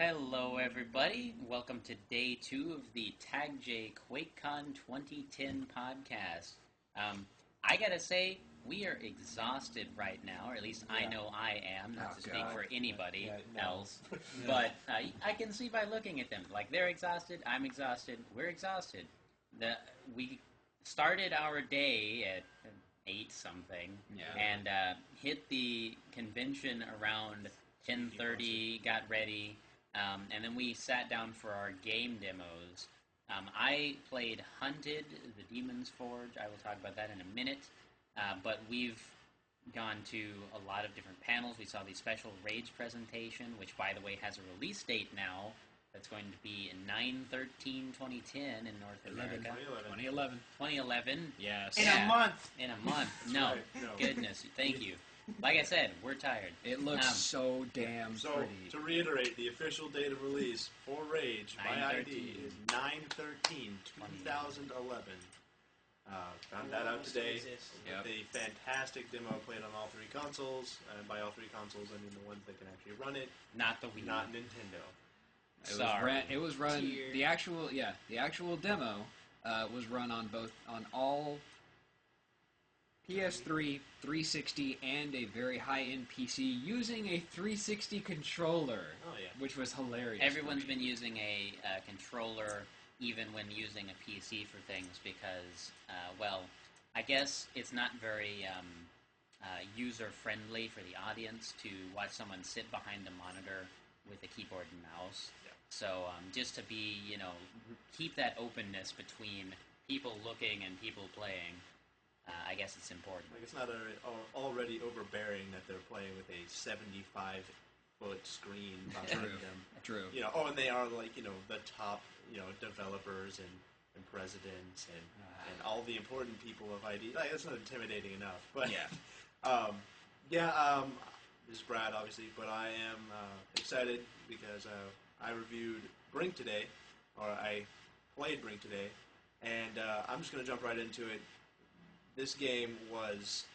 Hello, everybody. Welcome to day 2 of the TAGJ QuakeCon 2010 podcast. I gotta say, we are exhausted right now, or at least I know I am, not to speak for anybody else. But I can see by looking at them, like they're exhausted, I'm exhausted, we're exhausted. We started our day at 8 something, and hit the convention around 10:30, got ready. And then we sat down for our game demos. I played Hunted, the Demon's Forge. I will talk about that in a minute. But we've gone to a lot of different panels. We saw the special Rage presentation, which, by the way, has a release date now. That's going to be 9/13/2010 in North America. 2011. 2011. Yes. In a month. In a month. No. No. Goodness. Thank you. Like I said, we're tired. It looks so damn pretty. To reiterate, the official date of release for Rage by ID is 9/13/2011. Found that out today. Yep. A fantastic demo played on all 3 consoles. And by all 3 consoles, I mean the ones that can actually run it. Not the Wii. Not Nintendo. It was run. The actual demo was run on all PS3, 360, and a very high-end PC using a 360 controller. Oh yeah, which was hilarious. Everyone's been using a controller even when using a PC for things because, I guess it's not very user-friendly for the audience to watch someone sit behind a monitor with a keyboard and mouse. Yeah. So just to be, keep that openness between people looking and people playing, I guess it's important. like it's not already overbearing that they're playing with a 75-foot screen behind them. True. And they are the top developers and presidents and all the important people of ID. That's not intimidating enough. But this is Brad, obviously, but I am excited because I reviewed Brink today, or I played Brink today, and I'm just going to jump right into it. This game was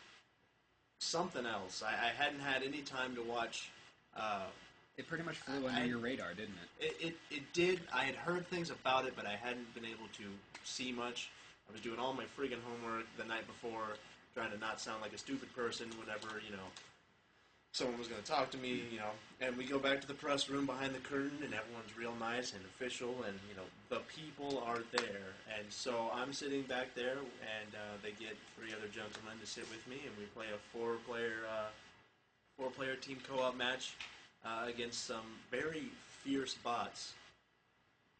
something else. I hadn't had any time to watch. It pretty much flew under your radar, didn't it? It did. I had heard things about it, but I hadn't been able to see much. I was doing all my friggin' homework the night before, trying to not sound like a stupid person whenever, someone was going to talk to me, and we go back to the press room behind the curtain, and everyone's real nice and official, and, the people are there. And so I'm sitting back there, and they get 3 other gentlemen to sit with me, and we play a 4-player team co-op match against some very fierce bots.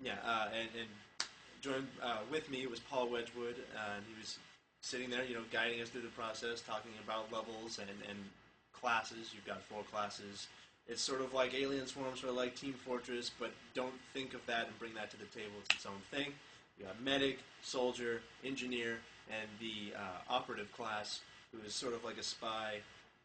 Yeah, and joined with me was Paul Wedgwood, and he was sitting there, guiding us through the process, talking about levels and classes. You've got 4 classes. It's sort of like Alien Swarm, sort of like Team Fortress, but don't think of that and bring that to the table. It's its own thing. You got Medic, Soldier, Engineer, and the Operative class, who is sort of like a spy.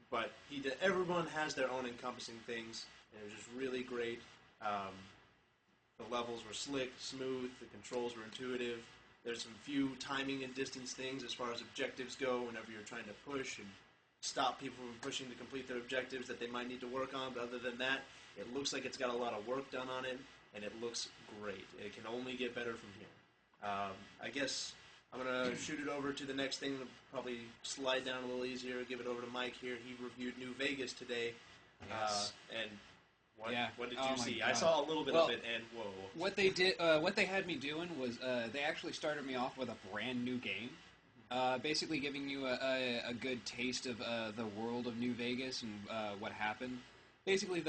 But everyone has their own encompassing things, and it was just really great. The levels were slick, smooth, the controls were intuitive. There's some few timing and distance things as far as objectives go whenever you're trying to push and stop people from pushing to complete their objectives that they might need to work on. But other than that, it looks like it's got a lot of work done on it, and it looks great. It can only get better from here. I guess I'm going to shoot it over to the next thing, probably slide down a little easier, give it over to Mike here. He reviewed New Vegas today. Yes. And what did Oh you my see? God. I saw a little bit of it, and whoa. What they had me doing was they actually started me off with a brand new game. Basically giving you a good taste of the world of New Vegas and what happened. Basically,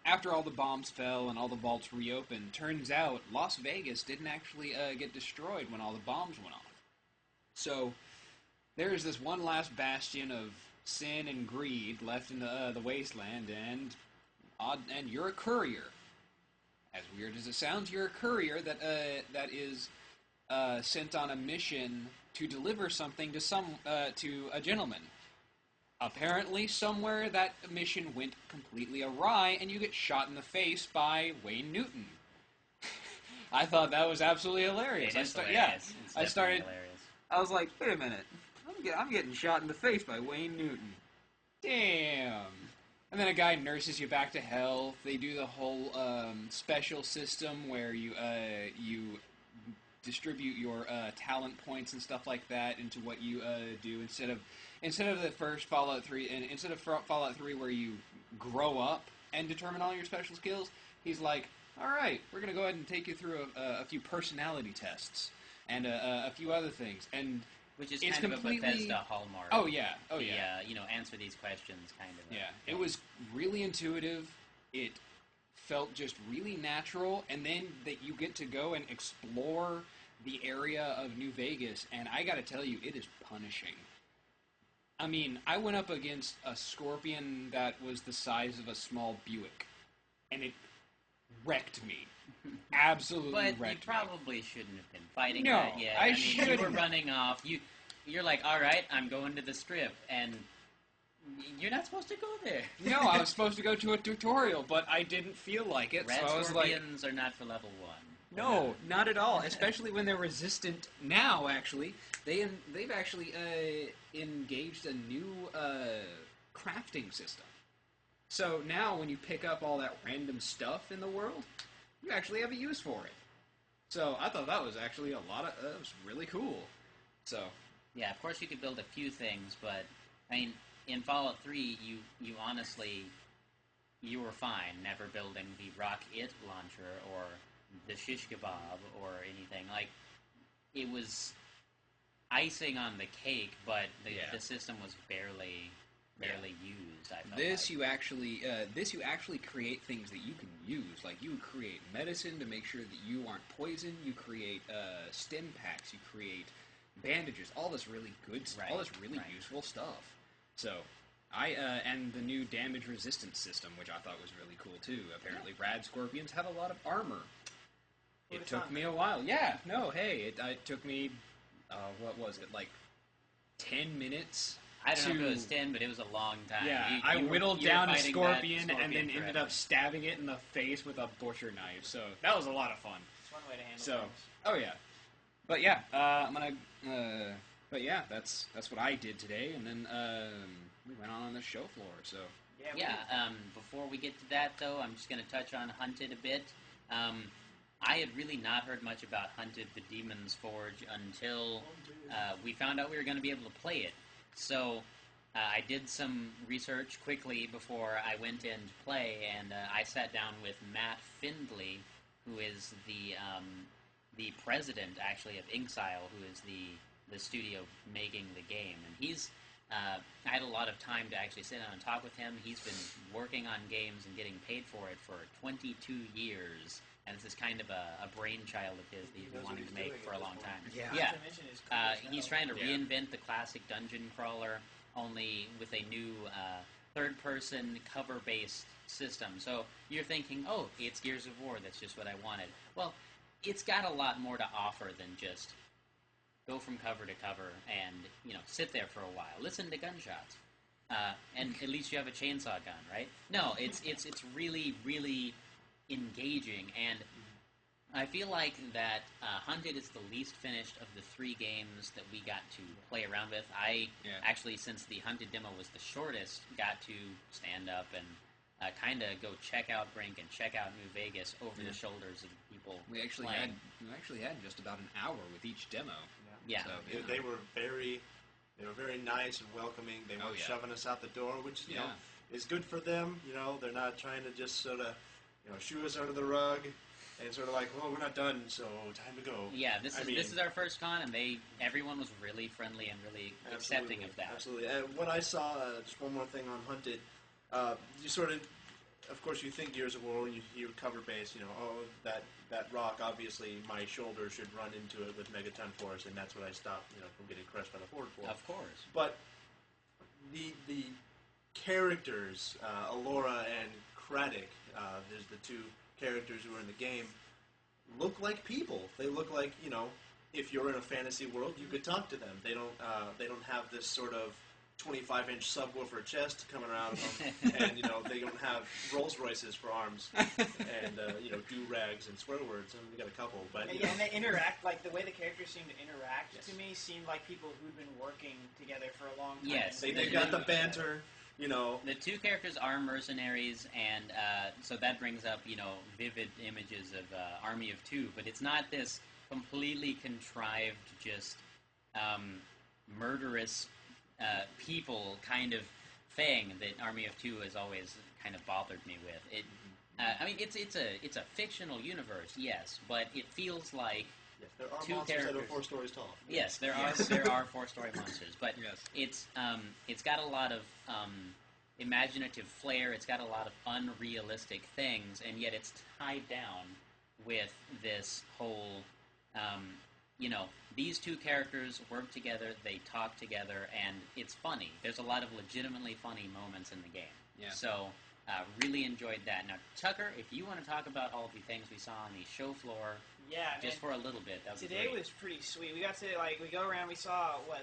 after all the bombs fell and all the vaults reopened, turns out Las Vegas didn't actually get destroyed when all the bombs went off. So there is this one last bastion of sin and greed left in the wasteland, and you're a courier. As weird as it sounds, you're a courier that is sent on a mission to deliver something to a gentleman. Apparently, somewhere that mission went completely awry, and you get shot in the face by Wayne Newton. I thought that was absolutely hilarious. It is hilarious. Yeah, It's definitely hilarious. I was like, wait a minute, I'm getting shot in the face by Wayne Newton. Damn. And then a guy nurses you back to health. They do the whole special system where you distribute your talent points and stuff like that into what you do instead of the first Fallout 3 and instead of Fallout 3 where you grow up and determine all your special skills. He's like, all right, we're gonna go ahead and take you through a few personality tests and a few other things and. Which is it's kind of completely... a Bethesda hallmark. Oh, yeah. Answer these questions kind of. Yeah, it was really intuitive. It felt just really natural. And then that you get to go and explore the area of New Vegas. And I gotta tell you, it is punishing. I mean, I went up against a scorpion that was the size of a small Buick. And it wrecked me. Absolutely wrecked me. But you probably shouldn't have been fighting No, that yet. I mean, shouldn't. You were running off. You're like, all right, I'm going to the strip, and you're not supposed to go there. No, I was supposed to go to a tutorial, but I didn't feel like it, Red so I was scorpions are not for level 1. No, not at all. Especially when they're resistant now. Actually, they've actually engaged a new crafting system. So now, when you pick up all that random stuff in the world, you actually have a use for it. So I thought that was actually that was really cool. So yeah, of course you could build a few things, but I mean, in Fallout 3, you honestly you were fine never building the Rock-It launcher or the shish kebab or anything. Like, it was icing on the cake, but the system was barely used. I felt you actually create things that you can use. Like, you create medicine to make sure that you aren't poisoned. You create stim packs. You create bandages. All this really good stuff. All this really useful stuff. So, and the new damage resistance system, which I thought was really cool too. Apparently, rad scorpions have a lot of armor. It took me a while. Yeah, no, hey, it took me, what was it, like 10 minutes? I don't know if it was 10, but it was a long time. Yeah, I whittled down a scorpion and then ended up stabbing it in the face with a butcher knife. So that was a lot of fun. It's one way to handle things. Oh yeah, but yeah, I'm gonna. But yeah, that's what I did today, and then we went on the show floor. So before we get to that though, I'm just gonna touch on Hunted a bit. I had really not heard much about Hunted: The Demon's Forge until we found out we were going to be able to play it. So I did some research quickly before I went in to play, and I sat down with Matt Findley, who is the president, actually, of Inxile, who is the studio making the game. And he's I had a lot of time to actually sit down and talk with him. He's been working on games and getting paid for it for 22 years. And this is kind of a brainchild of his that he's been wanting to make for a long time. Yeah. He's trying to reinvent the classic dungeon crawler, only with a new third-person cover-based system. So you're thinking, oh, it's Gears of War, that's just what I wanted. Well, it's got a lot more to offer than just go from cover to cover and, sit there for a while. Listen to gunshots. And at least you have a chainsaw gun, right? No, it's really, really engaging, and I feel like that Hunted is the least finished of the 3 games that we got to play around with. Actually, since the Hunted demo was the shortest, got to stand up and kind of go check out Brink and check out New Vegas over the shoulders of people. We actually had just about an hour with each demo. Yeah. So, they were very nice and welcoming. They weren't shoving us out the door, which is good for them. They're not trying to just sort of shoo us under the rug and sort of like, well, we're not done, so time to go. Yeah, this is our first con, and everyone was really friendly and really accepting of that. Absolutely. And what I saw, just one more thing on Hunted, you sort of course, you think Gears of War when you hear cover base, that rock, obviously my shoulder should run into it with Megaton Force, and that's what I stopped, from getting crushed by the forward floor. Of course. But the characters, Alora and Craddock, there's the 2 characters who are in the game, look like people. They look like, if you're in a fantasy world, you could talk to them. They don't have this sort of 25-inch subwoofer chest coming around them, and they don't have Rolls Royces for arms, and do-rags and swear words. We got a couple, but and they interact like the way the characters seem to interact. To me, seemed like people who'd been working together for a long time. Yes, they've got the banter. You know, The two characters are mercenaries, and so that brings up, vivid images of Army of Two, but it's not this completely contrived, just murderous people kind of thing that Army of Two has always kind of bothered me with. It's a fictional universe, yes, but it feels like yes, there are two monsters that characters. are 4 stories tall. Yes, there are 4-story monsters, but it's got a lot of imaginative flair. It's got a lot of unrealistic things, and yet it's tied down with this whole. These two characters work together. They talk together, and it's funny. There's a lot of legitimately funny moments in the game. Yeah. So. Really enjoyed that. Now, Tucker, if you want to talk about all the things we saw on the show floor, Yeah, just for a little bit, that would be today great. was pretty sweet. We got to, we go around, we saw, we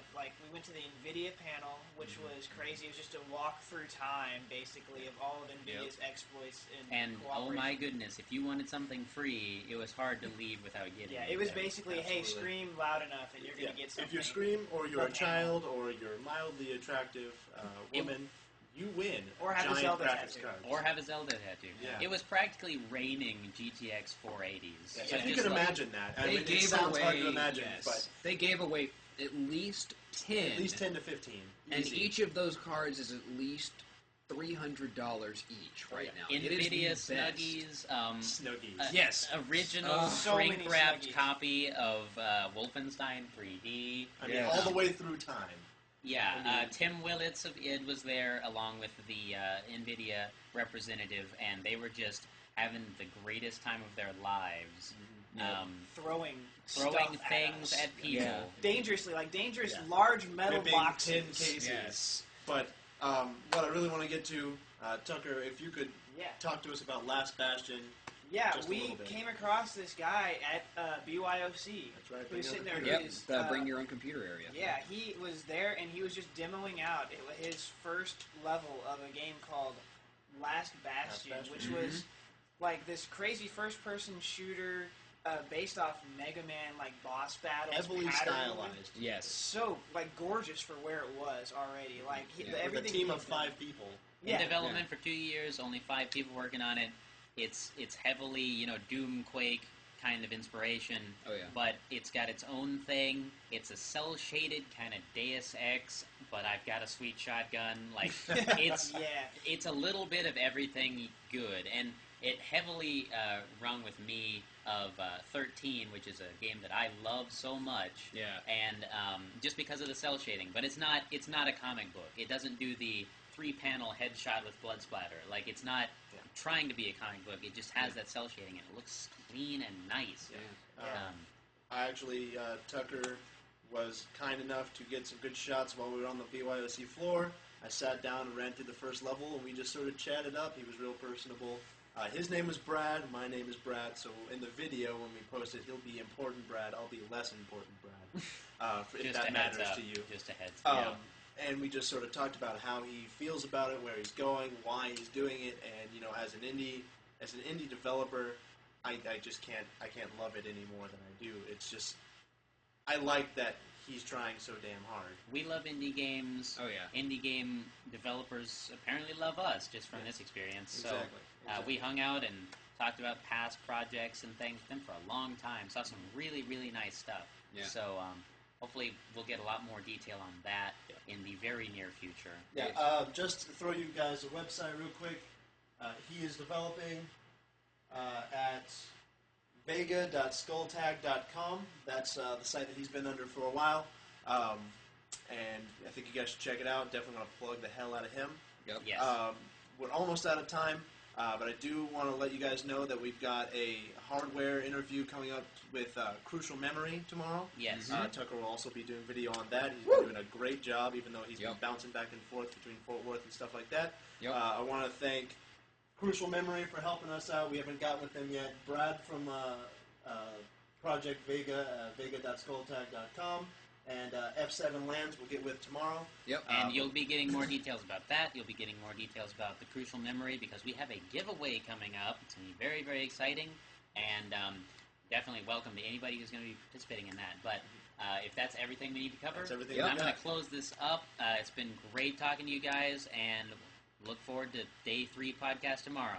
went to the NVIDIA panel, which was crazy. It was just a walk through time, basically, of all of NVIDIA's exploits And, oh cooperation. my goodness, if you wanted something free, it was hard to leave without getting Yeah, it. it was there. basically, hey, Absolutely. scream loud enough and you're going to get something. If you scream, or you're a Full child, or you're a mildly attractive woman, you win. Or have a giant Zelda graphics tattoo. cards. Or have a Zelda tattoo. Yeah. It was practically raining GTX 480s. Yeah, So if you just can like- imagine that. I They mean, it gave sounds away. hard to imagine, yes, but they gave away at least 10. at least 10 to 15. And Easy. each of those cards is at least $300 each right now. It is the NVIDIA best. Snuggies, Snuggies. Yes. original So many shrink-wrapped Snuggies. copy of Wolfenstein 3D. I mean, Yes. all the way through time. Yeah, Tim Willits of id was there along with the NVIDIA representative, and they were just having the greatest time of their lives. throwing Throwing stuff things at us. at people. Yeah. Dangerously, Yeah. large metal Ripping boxes. tin cases. Yes. But what I really want to get to, Tucker, if you could Yeah. talk to us about Last Bastion. Yeah, Just a we little bit. came across this guy at BYOC. That's right, Who was sitting there. bring your Yep. He was, The bring your own computer area. Yeah, he was there and he was just demoing out his first level of a game called Last Bastion, Bastion. which was like this crazy first-person shooter based off Mega Man, like boss battles, Heavily pattern. stylized. Yes. So gorgeous for where it was already. Like Yeah. With everything. a team he of had done. 5 people. In Yeah. development for 2 years, only 5 people working on it. It's heavily, Doom, Quake kind of inspiration. Oh, yeah. But it's got its own thing. It's a cel-shaded kind of Deus Ex, but I've got a sweet shotgun. Like, it's Yeah. it's a little bit of everything good, and it heavily rung with me of 13, which is a game that I love so much. Yeah. And just because of the cel shading, but it's not a comic book. It doesn't do the 3-panel headshot with blood splatter. Like, it's not trying to be a comic book. It just has that cel shading, and it looks clean and nice. Yeah. I actually, Tucker was kind enough to get some good shots while we were on the BYOC floor. I sat down and ran through the first level, and we just sort of chatted up. He was real personable. His name is Brad. My name is Brad. So in the video, when we post it, he'll be important Brad. I'll be less important Brad. If Just that a heads matters up. to you. Just a heads up. And we just sort of talked about how he feels about it, where he's going, why he's doing it, and as an indie developer, I can't love it any more than I do. It's just I like that he's trying so damn hard. We love indie games. Oh, yeah. Indie game developers apparently love us just from this experience. Exactly. So we hung out and talked about past projects and things with him for a long time. Saw some really, really nice stuff. Yeah. So hopefully we'll get a lot more detail on that in the very near future. Yeah, just to throw you guys a website real quick. He is developing at vega.skulltag.com. That's the site that he's been under for a while. And I think you guys should check it out. Definitely want to plug the hell out of him. Yep. Yes. We're almost out of time, but I do want to let you guys know that we've got a hardware interview coming up with Crucial Memory tomorrow. Yes. Tucker will also be doing video on that. He's been doing a great job, even though he's been Yep. bouncing back and forth between Fort Worth and stuff like that. Yep. I want to thank Crucial Memory for helping us out. We haven't gotten with them yet. Brad from Project Vega, vega.skulltag.com, and F7 Lands we'll get with tomorrow. Yep. And you'll be getting more details about that. You'll be getting more details about the Crucial Memory because we have a giveaway coming up. It's going to be very, very exciting. And definitely welcome to anybody who's going to be participating in that. But if that's everything we need to cover, That's everything then we I'm going got. to close this up. It's been great talking to you guys, and look forward to Day 3 podcast tomorrow.